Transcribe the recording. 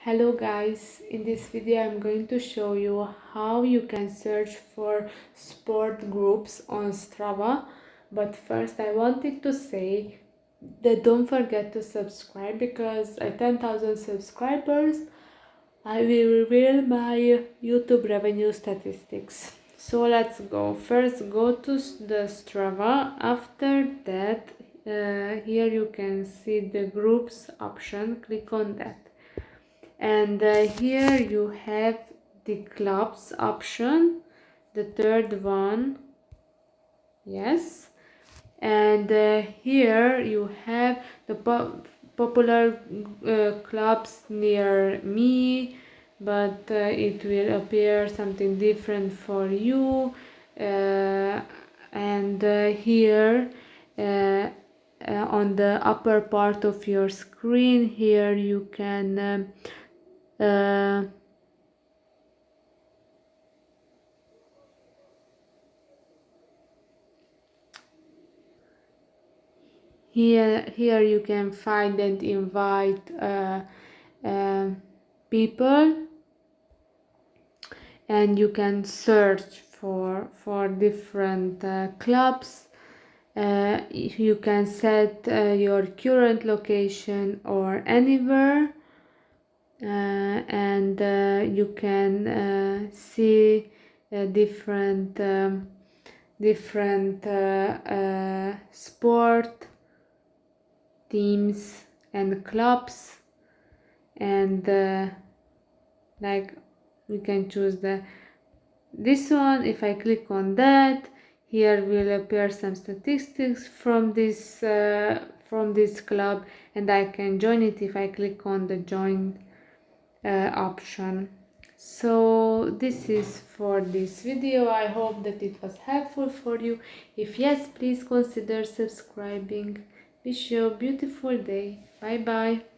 Hello guys, in this video I'm going to show you how you can search for sport groups on Strava. But first I wanted to say that don't forget to subscribe, because at 10,000 subscribers I will reveal my YouTube revenue statistics. So let's go. First go to the Strava. After that here you can see the groups option. Click on that. And here you have the clubs option, the third one, yes. And here you have the popular clubs near me, but it will appear something different for you. And here on the upper part of your screen, here you can here you can find and invite people, and you can search for different clubs. You can set your current location or anywhere, and you can see different sport teams and clubs, and like we can choose this one. If I click on that, here will appear some statistics from this club, and I can join it if I click on the join option. So this is for this video. I hope that it was helpful for you. If yes, please consider subscribing. Wish you a beautiful day. Bye bye.